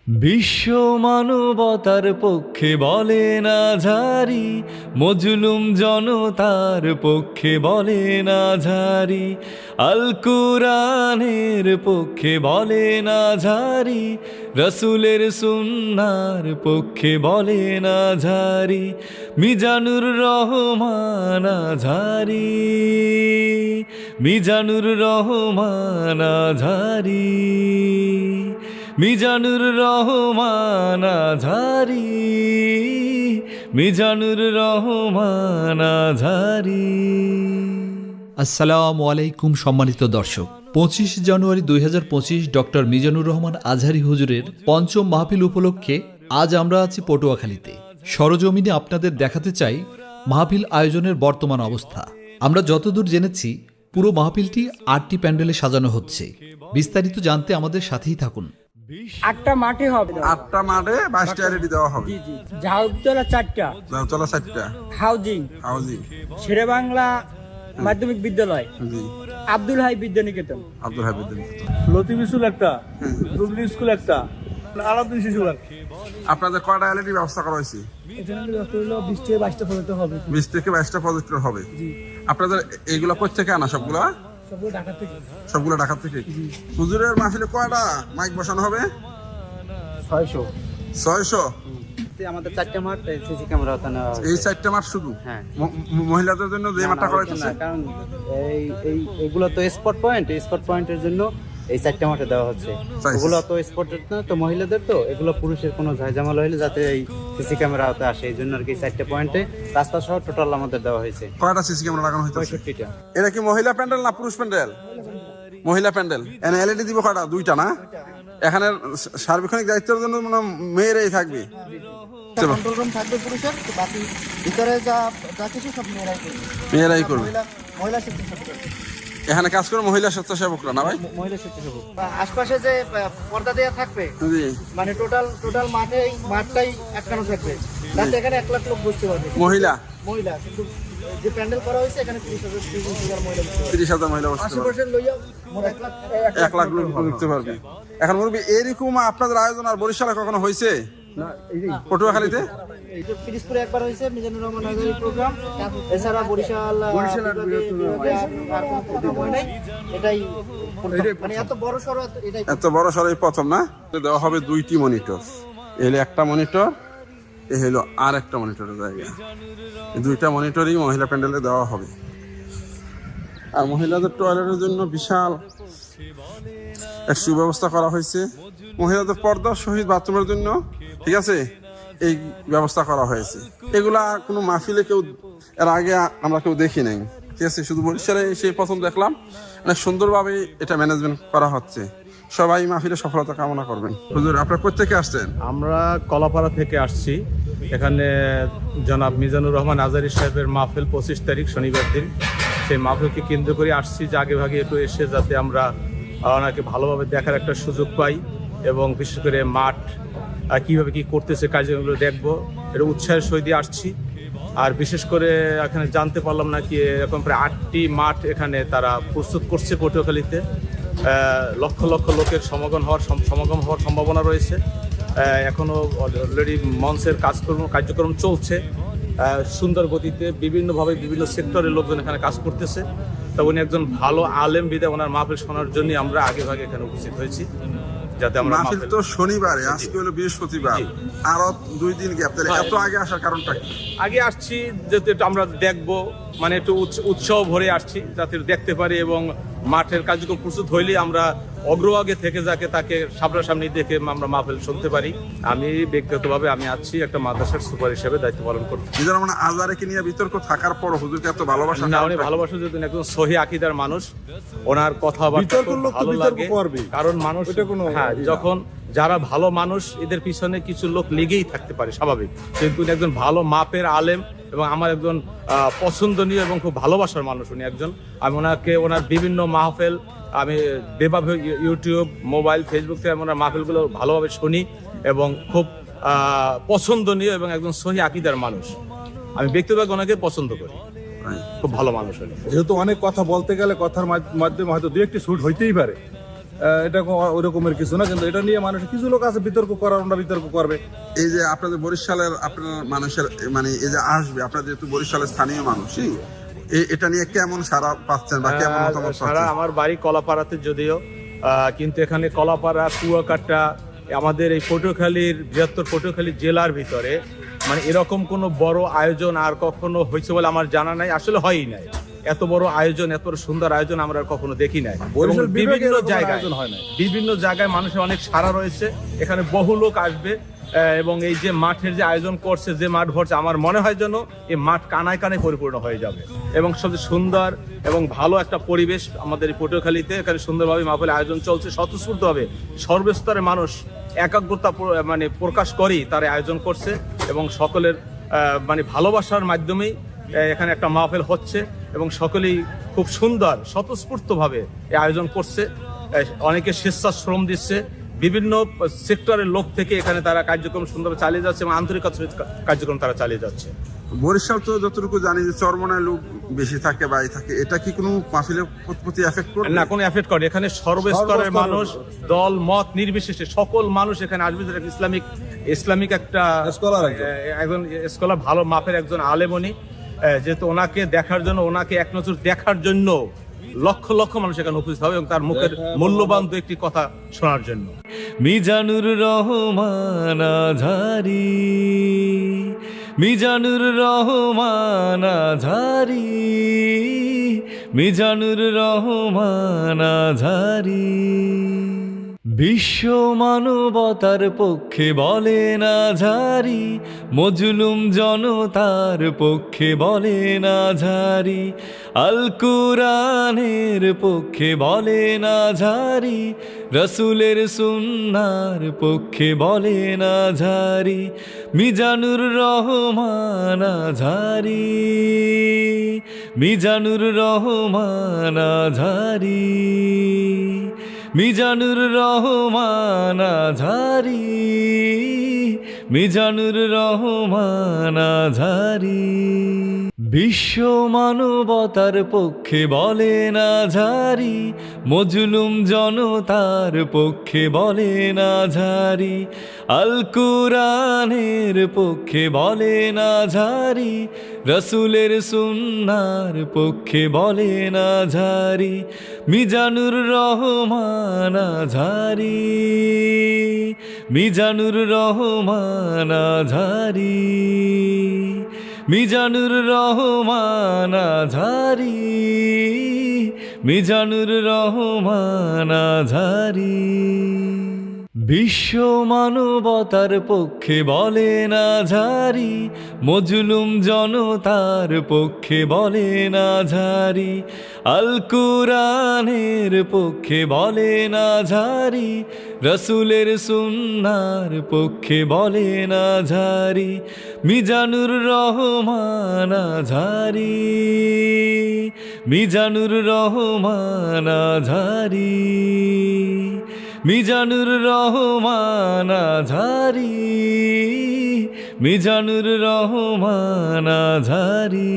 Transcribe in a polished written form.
বিশ্ব মানবতার পক্ষে বলে না ঝারি, মজলুম জনতার পক্ষে বলে না ঝারি, আল কুরআনের পক্ষে বলে না ঝারি, রসুলের সুন্নার পক্ষে বলে না ঝারি, মিজানুর রহমান আজহারি, মিজানুর রহমান আজহারি, মিজানুর রহমান আজহারি, মিজানুর রহমান আজহারি। আসসালামু আলাইকুম সম্মানিত দর্শক, 25 জানুয়ারি 2025 ডক্টর মিজানুর রহমান আজহারি হুজুরের পঞ্চম মাহফিল উপলক্ষে আজ আমরা আছি পটুয়াখালীতে। সরজমিনে আপনাদের দেখাতে চাই মাহফিল আয়োজনের বর্তমান অবস্থা। আমরা যতদূর জেনেছি পুরো মাহফিলটি 8টি প্যান্ডেলে সাজানো হচ্ছে। বিস্তারিত জানতে আমাদের সাথেই থাকুন। 8টা মাঠে হবে, 8টা মাঠে 22টা রেডি দেওয়া হবে। জি জি। ঝাউতলা 4টা, চলা 4টা হাউজিং, হাউজিং, শেরেবাংলা মাধ্যমিক বিদ্যালয়, জি আব্দুল হাই বিদ্যানিকেতন, আব্দুল হাবিব লতিফ স্কুল একটা, জুবলি স্কুল একটা, আলাউদ্দিন শিশু পার্ক। আপনাদের কয়টা এলইডি ব্যবস্থা করা হয়েছে? এখানে 20 থেকে 22টা পর্যন্ত হবে। 20 থেকে 22টা প্রজেক্টর হবে। আপনাদের এইগুলা কোথা থেকে আনা? সবগুলা সবগুলো ঢাকা থেকে। সবগুলা ঢাকা থেকে। হুজুরের মাহফিলে কয়টা মাইক বসানো হবে? 600। আমাদের 4টা মাঠ সিসি ক্যামেরা ওখানে এই 4টা মাঠ শুধু? হ্যাঁ। মহিলাদের জন্য যে মাঠটা করা হয়েছে? কারণ এগুলো তো স্পট পয়েন্টের জন্য এই 4টা মাঠে দেওয়া হচ্ছে। ওগুলো তো স্পটের না, তো মহিলাদের, তো এগুলো পুরুষের কোনো ঝামেলা হইলে যাতে এই সিসি ক্যামেরা হতে আসে, এই জন্য আর কি 4টা পয়েন্টে রাস্তা সহ টোটাল আমাদের দেওয়া হয়েছে। কয়টা সিসি ক্যামেরা লাগানো হয়েছে? 65টা। এটা কি মহিলা প্যান্ডেল না পুরুষ প্যান্ডেল? মহিলা প্যান্ডেল। এনে এলইডি দিব কয়টা? 2টা না? এখানে সার্বক্ষণিক দায়িত্বের জন্য মানে মেয়েরাই থাকবে। কন্ট্রোল রুম থাকবে পুরুষের, বাকি ভিতরে যা কিছু সব মেয়েরাই করবে। মহিলা স্বেচ্ছাসেবক এখানে কাজ করে মহিলা স্বেচ্ছাসেবকরা না ভাই? মহিলা স্বেচ্ছাসেবক। আশপাশে যে পর্দা দেওয়া থাকবে, জি। মানে টোটাল মাঠটাই আটকানো থাকবে, যাতে এখানে 1 লাখ লোক বসতে পারবে। মহিলা কিন্তু যে প্যান্ডেল করা হয়েছে এখানে 30,000 মহিলা বসতে পারবে। 30,000 মহিলা বসতে পারবে। 80% লইয়া মোট 1 লাখ লোক ঢুকতে পারবে। এখন মুরব্বী, এরকম আপনাদের আয়োজন আর বরিশালে কখনো হয়েছে? পটুয়াখালীতে পিরিজপুরে একবার হয়েছে মিজানুর রহমান আজহারি প্রোগ্রাম, এছাড়া বরিশাল আর কোনো প্রোগ্রাম হয় নাই। এটাই মানে এত বড় সড়, এত বড় সরাই প্রথম না? দেওয়া হবে 2টি মনিটর। এলে একটা মনিটর, এ হলো আর একটা মনিটরের জায়গা। এই 2টা মনিটরই মহিলা প্যান্ডেলে দেওয়া হবে। আর মহিলাদের টয়লেটের জন্য বিশাল এক সুব্যবস্থা করা হয়েছে। মহিলাদের পর্দা সহিত বাথরুমের জন্য, ঠিক আছে, এই ব্যবস্থা করা হয়েছে। এগুলা কোনো মাহফিলে কেউ এর আগে আমরা কেউ দেখি নাই, ঠিক আছে। শুধু বরিশালে সেই প্রথম দেখলাম। অনেক সুন্দরভাবে এটা ম্যানেজমেন্ট করা হচ্ছে। সবাই মাহফিলে সফলতা কামনা করবেন। হুজুর, আপনারা কোথা থেকে আসছেন? আমরা কলাপাড়া থেকে আসছি। এখানে জনাব মিজানুর রহমান আজহারি সাহেবের মাহফিল 25 তারিখ শনিবার দিন। সেই মাহফিলকে কেন্দ্র করে আসছি যে আগে ভাগে একটু এসে যাতে আমরা ওনাকে ভালোভাবে দেখার একটা সুযোগ পাই, এবং বিশেষ করে মাঠ কিভাবে কি করতেছে কাজগুলো দেখবো, এটা উৎসাহের সহিত আসছি। আর বিশেষ করে এখানে জানতে পারলাম নাকি এরকম প্রায় 8টি মাঠ এখানে তারা প্রস্তুত করছে পটুয়াখালীতে। লক্ষ লক্ষ লোকের সমাগম হওয়ার সম্ভাবনা রয়েছে। এখনো অলরেডি মঞ্চের কার্যক্রম চলছে সুন্দর গতিতে। বিভিন্নভাবে বিভিন্ন সেক্টরের লোকজন এখানে কাজ করতেছে। তা উনি একজন ভালো আলেম বিদে ওনার মাহফিল শোনার জন্য আমরা আগে ভাগে এখানে উপস্থিত হয়েছি, যাতে আমরা মাহফিল তো শনিবারে, আজকে হলো বৃহস্পতিবার, আরো 2 দিন গ্যাপ। তাহলে এত আগে আসার কারণটা কি? আগে আসছি যাতে একটু আমরা দেখবো, মানে একটু উৎসাহ ভরে আসছি যাতে দেখতে পারি, এবং মাঠের কার্যক্রম প্রস্তুত হইলে আমরা অগ্রভাগে থেকে তাকে সামনাসামনি দেখে আমরা মাহফিল শুনতে পারি। আমি ব্যক্তিগতভাবে আমি আছি একটা মাদ্রাসার সুপার হিসেবে দায়িত্ব পালন করছি। নিজের মানে আজহারিকে নিয়ে বিতর্ক থাকার পর হুজুরকে এত ভালোবাসা? না, উনি ভালোবাসা যদি একজন সহি আকীদার মানুষ, ওনার কথাবার্তা খুব ভালো লাগে। কারণ মানুষ, হ্যাঁ, যখন যারা ভালো মানুষ এদের পিছনে কিছু লোক লেগেই থাকতে পারে, স্বাভাবিক। কিন্তু উনি একজন ভালো মাপের আলেম এবং আমার একজন পছন্দনীয় এবং খুব ভালোবাসার মানুষ উনি একজন। আমি ওনার বিভিন্ন মাহফিল আমি যেভাবে ইউটিউব, মোবাইল, ফেসবুক থেকে ওনার মাহফিলগুলো ভালোভাবে শুনি এবং খুব পছন্দনীয় এবং একজন সহি আকীদার মানুষ। আমি ব্যক্তিগতভাবে ওনাকে পছন্দ করি, খুব ভালো মানুষ উনি। যেহেতু অনেক কথা বলতে গেলে কথার মাধ্যমে হয়তো 2-1টি শুট হইতেই পারে, এটা ওই রকমের কিছু না, কিন্তু এটা নিয়ে মানুষ কিছু লোক আছে বিতর্ক করার, ওরা বিতর্ক করবে। এই যে আপনাদের বরিশালের আপনার মানুষের মানে এই যে আসবে, আপনার যেহেতু বরিশালের স্থানীয় মানুষই, এটা নিয়ে কেমন সারা পাচ্ছেন বা কেমন মতামত সারা পাচ্ছেন? আমার বাড়ি কলাপাড়াতে যদিও, কিন্তু এখানে কলাপাড়া, কুয়াকাটা, আমাদের এই পটুয়াখালীর বৃহত্তর পটুয়াখালী জেলার ভিতরে মানে এরকম কোনো বড় আয়োজন আর কখনো হয়েছে বলে আমার জানা নাই, আসলে হয়ই নাই। এত বড় আয়োজন, এত সুন্দর আয়োজন আমরা আর কখনো দেখি নাই। বরিশাল বিভাগে বিভিন্ন এরকম জায়গায় আয়োজন হয় নাই। বিভিন্ন জায়গায় মানুষের অনেক সাড়া রয়েছে, এখানে বহু লোক আসবে। এবং এই যে মাঠের যে আয়োজন করছে, যে মাঠ ভরছে, আমার মনে হয় যেন এই মাঠ কানায় কানায় পরিপূর্ণ হয়ে যাবে। এবং সবচেয়ে সুন্দর এবং ভালো একটা পরিবেশ আমাদের এই পটুয়াখালীতে, এখানে সুন্দরভাবে মাহফিলের আয়োজন চলছে স্বতঃস্ফূর্তভাবে। সর্বস্তরের মানুষ একাগ্রতা মানে প্রকাশ করেই তারা আয়োজন করছে, এবং সকলের মানে ভালোবাসার মাধ্যমেই এখানে একটা মাহফিল হচ্ছে, এবং সকলেই খুব সুন্দর স্বতঃস্ফূর্তভাবে এই আয়োজন করছে। অনেকে স্বেচ্ছাশ্রম দিচ্ছে, বিভিন্ন সেক্টরের লোক থেকে এখানে তারা কার্যক্রম সুন্দরভাবে চালিয়ে যাচ্ছে এবং আন্তরিকতার সহিত কার্যক্রম তারা চালিয়ে যাচ্ছে। বরিশাল তো যতটুকু জানি যে চরমনায় লোক বেশি থাকে বা থাকে, এটা কি কোনো মাহফিলের প্রতি এফেক্ট করবে? না, কোনো এফেক্ট করে। এখানে সর্বস্তরের মানুষ, দল মত নির্বিশেষে সকল মানুষ এখানে আসবে। যেটা ইসলামিক একটা একজন স্কলার, ভালো মাপের একজন আলেমনি, যেহেতু ওনাকে দেখার জন্য, ওনাকে এক নজর দেখার জন্য লক্ষ লক্ষ মানুষ এখানে উপস্থিত হবে, এবং তার মুখের মূল্যবান দু একটি কথা শোনার জন্য। মিজানুর রহমান আজহারি, মিজানুর রহমান আজহারি, মিজানুর রহমান আজহারি। বিশ্ব মানবতার পক্ষে বলেন আজহারি, মজলুম জনতার পক্ষে বলেন আজহারি, আল কুরআনের পক্ষে বলেন আজহারি, রসুলের সুন্নার পক্ষে বলেন আজহারি। মিজানুর রহমান আজহারি, মিজানুর রহমান আজহারি, মিজানুর রহমান আজহারি, মিজানুর রহমান আজহারি। বিশ্ব মানবতার পক্ষে বলেন আজহারি, মজলুম জনতার পক্ষে বলেন আজহারি, আল কুরআনের পক্ষে বলেন আজহারি, রসুলের সুন্নার পক্ষে বলেন আজহারি। মিজানুর রহমান আজহারি, মিজানুর রহমান আজহারি, মিজানুর রহমান আজহারি, মিজানুর রহমান আজহারি। বিশ্ব মানবতার পক্ষে বলেন আজহারি, মজলুম জনতার পক্ষে বলেন আজহারি, আল কুরআনের পক্ষে বলেন আজহারি, রসুলের সুন্নার পক্ষে বলেন আজহারি। মিজানুর রহমান আজহারি, মিজানুর রহমান আজহারি, মিজানুর রহমান আজহারি, মিজানুর রহমান আজহারি।